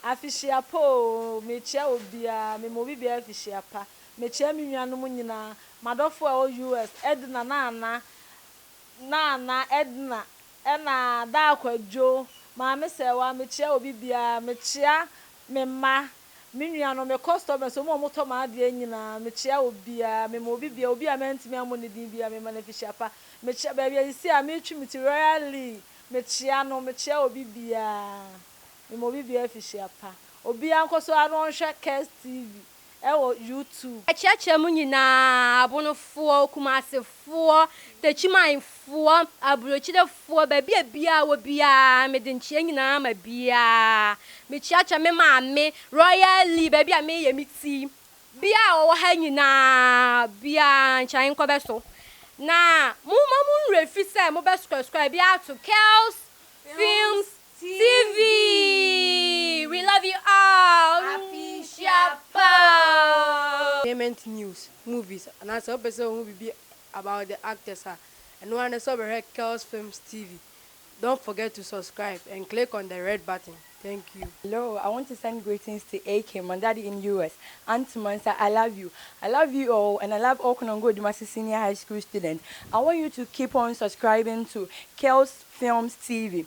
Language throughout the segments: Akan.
Afishia po mechia obia me mo bibia afishia pa mechia me nuanom nyina madofo a US Edna na Edna ena da kwadwo ma me sewa mechia obibia mechia me ma me nuanom me customers mo moto ma de nyina mechia obia me mo bibia obia mentimi amone din bia me ma na afishia pa mechia ba bia isi a me twi meti royally mechia no mechia obibia me mo bibia afishia pa obi ankoso anu hwe Kes TV ewo YouTube Achiache mu nyina abonofo kumasefo techimanfo abrochidefo ba bia wo bia medinchie nyina ma bia me chiacha me maame royally ba bia me yemiti bia wo ha nyina bia nchan kobeso na mu refi say mo be subscribe bia to Kels Films TV. We love you all. Happy Shapa. Entertainment news, movies, and as a person who will be about the actors. And one is over here, Kels Films TV. Don't forget to subscribe and click on the red button. Thank you. Hello, I want to send greetings to AK, my daddy in US. Aunt Mansa, I love you. I love you all, and I love all Konongo Dumasi Senior High School students. I want you to keep on subscribing to Kels Films TV.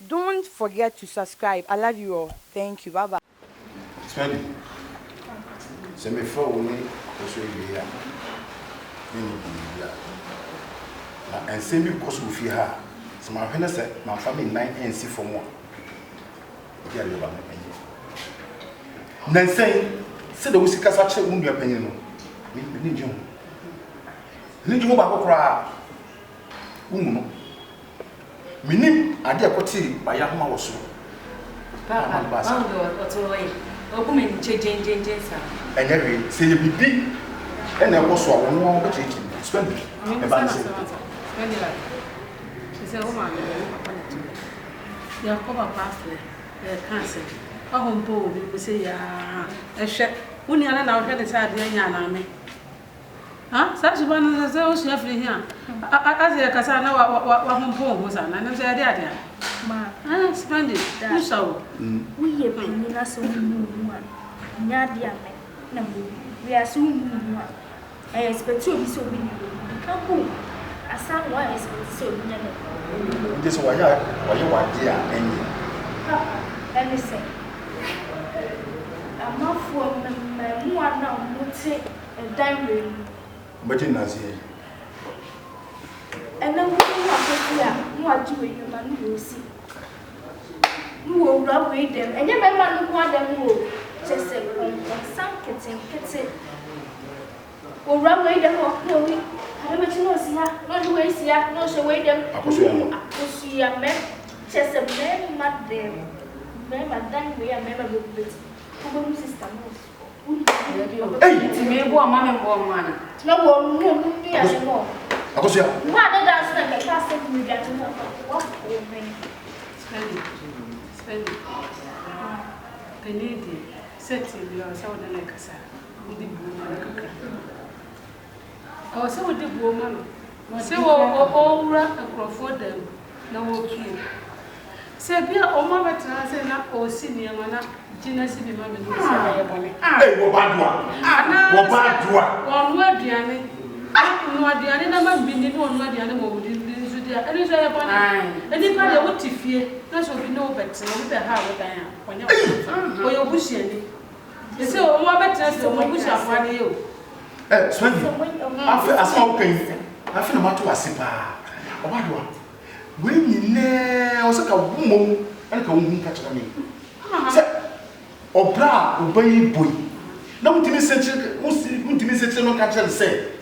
Don't forget to subscribe. I love you all. Thank you. Bye bye. Spendy. Se me fa woni so ya. Ni ya. Na ense mi ko so fi ha. Se ma hwe na se ma fa me 9 NC for mo. Ya le ba me penye. Na ense se de wusika sa che wundu penye no. Ni nju. Ni nju ba ko kra. Wumu no. Minim ade akoti baya homa wo so papa bando otoyi okume njenjenjen sa enyewe se ye bibi ena wo so awon wo ko chechi spend e ba se spend la se o ma papa na ya ko papa fle cancer ahompo obi ko se ya ehwe uni ana na wo hwe de sa ade anya na me ha sa subana se o su afri hia azie kasa na wa hompo ho sa na se ade ade ma splendid usawo uye penyi na so mu nya dia me na mu we asu mu expect obi so obi ni abu asa wa expect so obi nya no this wa ya dia enyi let say amafo mu ana muti dan we Imagine Nazi. And then we are doing your man, you see. You will rub with them, and you remember one them will just say, some kitten. Will rub with them or no, I don't know, see her, no way, see her, no, so wait them. I see a man, just a man, not them. Remember, then we are member with it. Who sister knows. Hey, ti me bo mama mbo mana. Ti me wo no bi ase mo. Akosia. Wa da da so na ka ka se mi ga ti mo. Wa ko me. Spend. Penedi seti bi o sa wo na kasa. Ndi bu mana kaka. O se wo di bu mana. Se wo wura akrofo dem na wo pie. Se bia o ma betra se na o si ni mana Jina si bi ma me no se ya bone. Eh wo badua. Wo badua. Wonu aduane. No aduane na ma bi ni no wonu aduane mo wudi nzu dia. Eni so ya bone. Eni pa de wo tifie. Na so bi no betre, wo be ha wo dan a. Onya wo. Wo yo bushia ni. Ese o mo betre se mo bushia afwa de yo. Eh, Swendi. Afi asma wo kan. Afi na mato asipa. O badua. We nyine o se ka wo mom, ene ka wo hu ka kira me. Se obra obayi boy na mutimi seche no ka kire se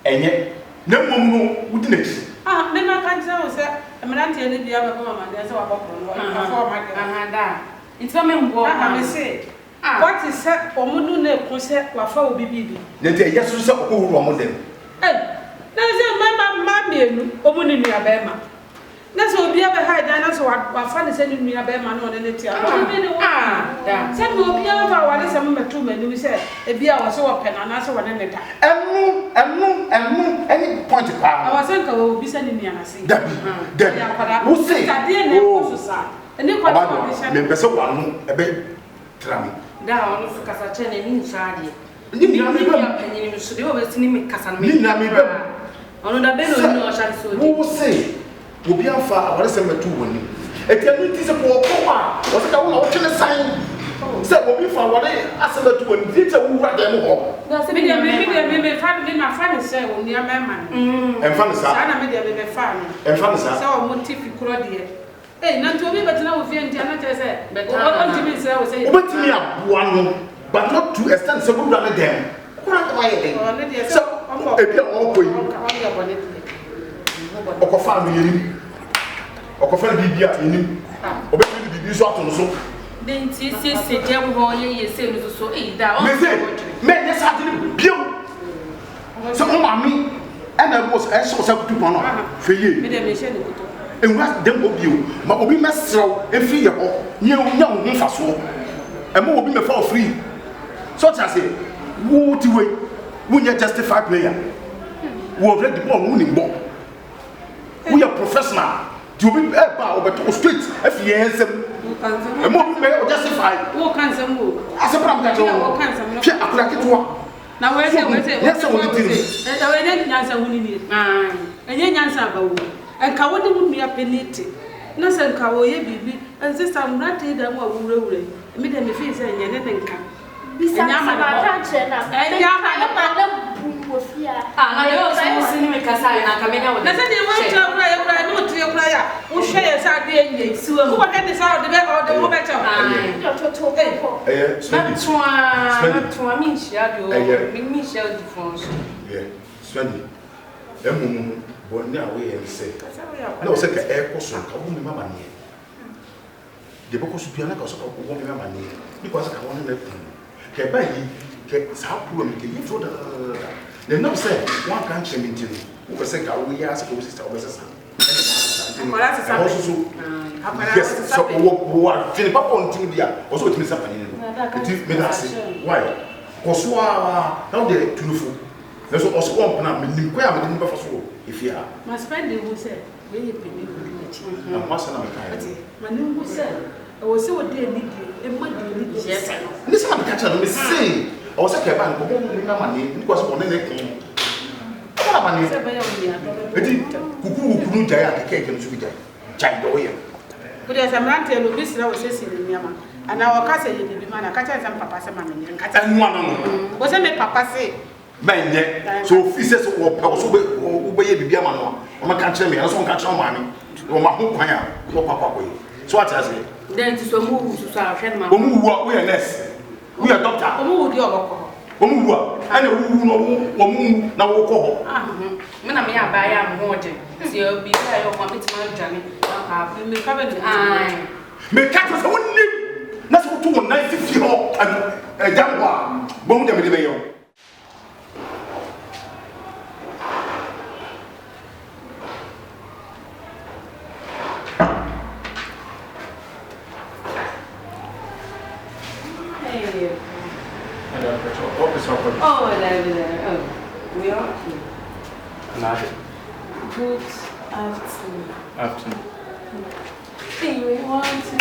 enye na mom no wudi na ki Me ma ka kire o se emerante ne bia be mama de se wa bokro no ka fo ma de da itwa me mbo me se what is that omudu na ekun se wa fa obi bibi na te yesu se okowuru omodem na se ma mienu omuni nua be ma na so obi aba ha dan na so wa fa ne se ni nua be ma no ne tia obi ne wo da se no obi aba wa le se mo metu mani se ebi a wo se wo pe na se wo ne da enu any point pa awa se nka obi se ni nua na se dabi wo se ka de ne ko so sa eni ko me pese wa no ebe Trami. Da on so kasa che ne ni shade. Ni na me ba. Ni so de o be sini me kasa me. Ni na me ba. Ono da be no ni o shade so. Wo say obi afa aware se metu woni. Etianu ti se po kwa. Wo se ka wo na wo twene san. Se obi fa aware ase metu woni. Ti che wo wura dem ho. Na se me fa me na fa ne se wo ni amema. Emfa ne sa. Sa na me de me fa no. Emfa ne sa. Se o motifi kuro de. Eh, na to be betina wo fie ntia na tell say. O ntimi se wo say. Obetimi aboa no, but not to extent se wo wura ne dem. Kura ka waye dem. O ne de So ebi o ko yi. Okofa no yiri. Okofa bibia yini. Obetimi bibi so ato no so. Den ti se dem ho ye se no so da o. Me say, me ne sa tini bio. So o mami, and I was so so to no. Fe ye. Me de me she ne kuto. Enwa dem obio, ma obi mesrew efi ye ho. Nye ho faso. E mo obi me fa free. So ta say, wo ti we, wo nye justify player. Wo already ball wo ni ball. We are professional. You be ba obeto straight if ye ensem. E mo be justify. Wo kan sam wo. Asepram ka jo. Wo kan sam no. Fi akura ketwa. Na we say yes wo ni tiri. Da we ne nyansa huni ni. Enye nyansa ba wo. Enka wo de mu nua penity. Na se nka wo ye bibi. Ense samrate da mu awurawure. Me de me fi say enye ne nka. Bisa ma ta che na. Enya ma na bu fia. Na yo so sini me kasa na kamenya wo. Na se de wo tra kura ya no tie kura ya. Wo hwe ya sa de enye siwa mu. Wo de ne sa de be o de wo be cha. Yo to ko. Spendi. Twa mi nshia do. Mi nshia di fonso. Spendi. Emu bonni awe ye se. Na o se ka e ko so ka wo mi mama nie. De boko so bia na ka so ka wo mi mama nie. Because ka won na ku. Ke ba yi ke sa problem ke yi fo da. Le no se one can change it. Wo se ka wo ya se ko sister o be se sa. Akwara se sa. Yes, so wo fini papa on tin dia. O so timi sa pani no. It me na se. Why? Koso a now dey tunufu. Na so o so on plan me nim ko ya me nim ba fa so ifia. Ma spend who say we ye pemi ko ni chi. Na mo asa na me kai. Ma nim who say o se o dey ni di e ma dey ni di. Yes. Ni se ma ka cha no me say. O se ka ba ko mo ni na ma ni ko so on ne kin. Ala ma ni. Se ba ya o ni ato. Eti kuku jai akeke ke no so bi jai. Jai do ye. Ko dey samrante no bi sira o se si ni niama. Ana o ka se ye bi ma na ka cha se papa se ma me ni ka cha. Anu ano no. O se me papa se Menye so offices wo pe so be ye bibia ma no o ma kan kire me na so kan kire ma mi o ma ho kwan a wo papa ko yi so what I say then to so mu so so ahwe ma o mu wu we nurse we are doctor o mu wu di oboko o mu wu a na wu no wo mu na wo ko ho me na me ya ba ya mo je ti o bi ya yo ma bitima dwane ka me ka be ni me ka so wonni na so to won 950 ho and jamwa bo mu de me be yo Oh, there. Oh, we are here. Good afternoon. Hey, we want to.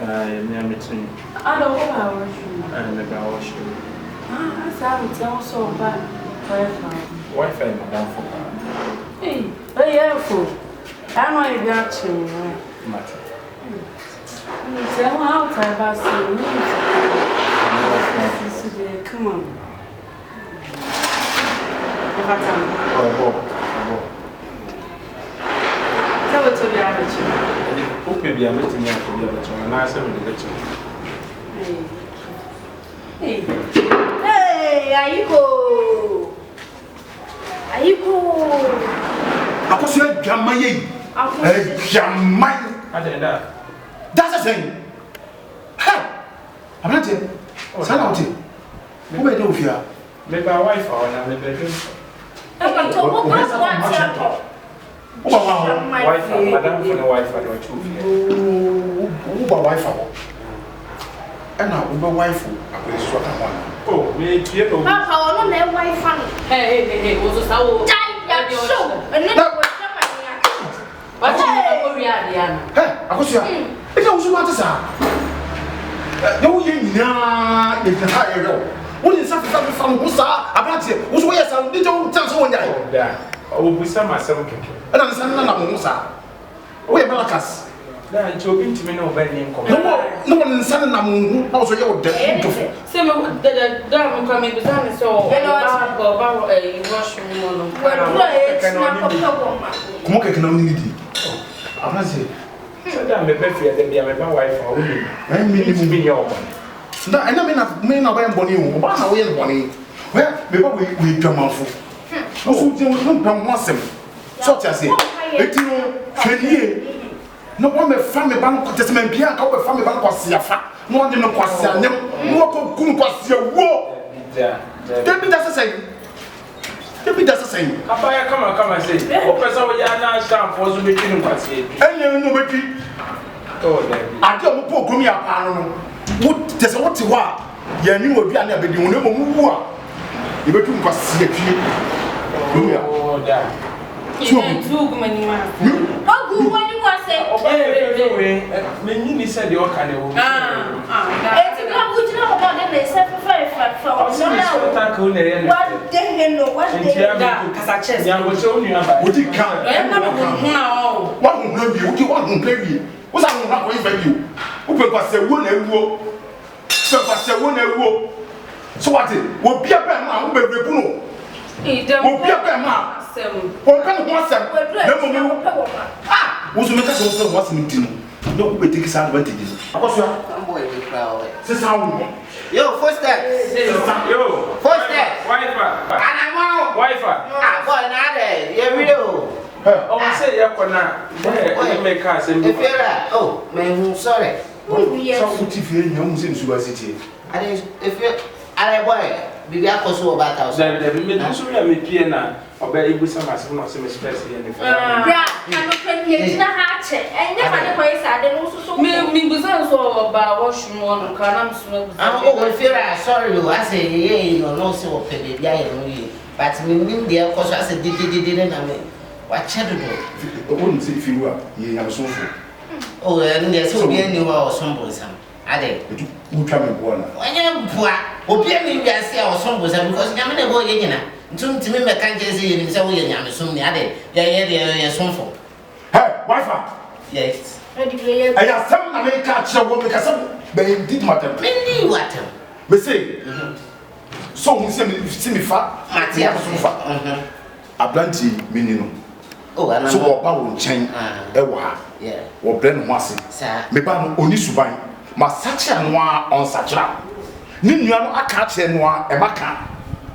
I'm meeting. I don't know how you. I'm about you. I said, tell so bad. Wi-Fi, madam, for Hey, oh, yeah, fool. I know you're watching. matter. Tell how time I see. Come on. Tell it to the attitude. Okay, be a meeting here for the other, and I said, Hey, Aiko. Akoso jamaye jamai I did that. that's the thing ha abrante sana oti wo be do fia Maybe my wife or na maybe wife, madam, for the wife, I don't know. Uba wife ho. Ena uba wife akweso ka ho. Oh, me tie no. Papa, ono na wife fan. Hey, wo so sawo. Ya show. Eno na wo chama ni. What you go read Diana? Akoso ya. E dey usu mate sa. No, you know, you can hire you. What is something from Musa? About it. What's where some little chance one day? I will be some myself. And I'm saying, Musa. Where Malakas? Then to be to me, no bending. No one in Sanam also your dead. Some of the dam coming to San so a washroom. Come on, can only need. I'm say. So that may be my wife or women. I mean, it's me your one. No, I mean, I am Bonnie, but I will Bonnie. Well, we come off. No, don't want them. Such as it. 18 no one may family bank testament be a couple family bank was Siafa. No one didn't was Siam. No one was your war. Debbie does the same. Debbie does the same. Come and say, oh, Professor, we are now stand for the meeting. And you know, Betty. Oh, I don't poor Gumia. What does what you are? You knew what you are never doing. You better was Siafi. Oh, that. Two many Many said your kind of so what it will be a man who will be who's make us also what's meeting? No, we take advantage. Yo, first step. Yo, First step. wife. And I'm out. Wife. Ah, boy, another. Yeah, video. Oh, I say, yeah, Kona. Make us and If you're oh, man, sorry. So, what if you're young since you were sitting? I didn't, if you're, I boy, be back also about us. Then we made us a piano. Or better, it was some as soon as some especially in the family. I'm not in a hatchet, and never ways I don't also me was also about washroom on Canam smoke. Oh, if you're sorry, I say, yeah, you know, no, so pay the but me, dear, because I said, didn't I mean, what shall you do? I wouldn't say if you were, you have so full. Oh, and there's so many or some. I did. You come in one. When you're poor, or be a say or some because I'm in a boy, to me, I can't just say in some way, I'm assuming I did. Yeah, some for. Hey, Wi-Fi. Yes. I have some American catch a woman because they did matter. Many what? But say, so we see me fat, Matia Sofa. A blanty minimum. Oh, and so what power chain, Ewa, yeah, or Bren Massy, Meban Onisubai, Masacha Noir on Sacha. Nino, I catch a noir, a maca.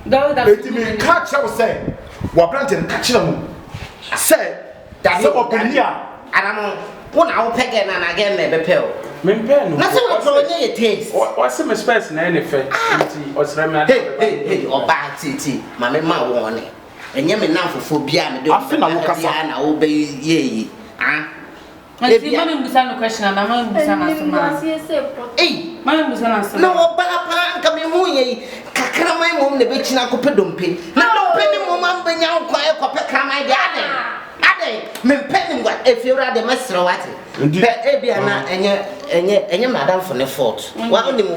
Let me catch our say, what planted catch them. Said that's open here, and I'm one hour pegging and again, maybe pill. Mempen, nothing was it takes. What's the space in any effect? Or hey, or bad tea, my mamma warning. And you may now for phobia, I feel I will obey ye. Ah, I see Mamma Busano question, and Mamma Busano. Hey, Mamma Busano. No, Papa, coming moon, Kakama, mom, the bitch, and I could put them pin. Now, penny, Mamma, bring out quiet, copper, my garden. Ade, me penny, what if you're at the master of what? Ebiana, and your madam for the fort. One of them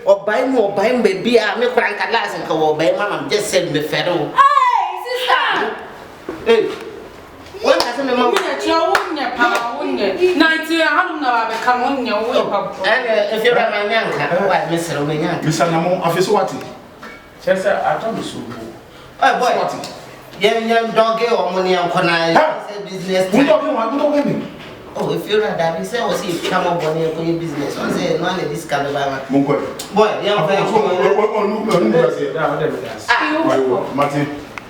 or buy more, buy baby, I make rank at last and go by Mamma, just send me federal. Hey, what has a mamma? And if you're a man, why, Mr. Romanian? Mr. Namo, officer, what? Chester, I told you so. Oh, boy, what? Young doggy or money on Kona business. We don't know. Oh, if you're a daddy, say, was he come up on your business? I say, no, this kind of boy, young Martin.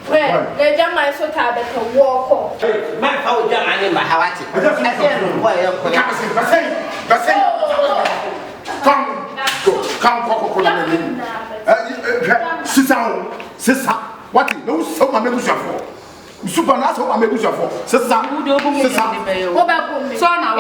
Well, they jam my so tired to walk off. My power jam I never have it. Come, sister, what? No, so my members are for. Super nice, what my members are for. Sister, What about me? So now,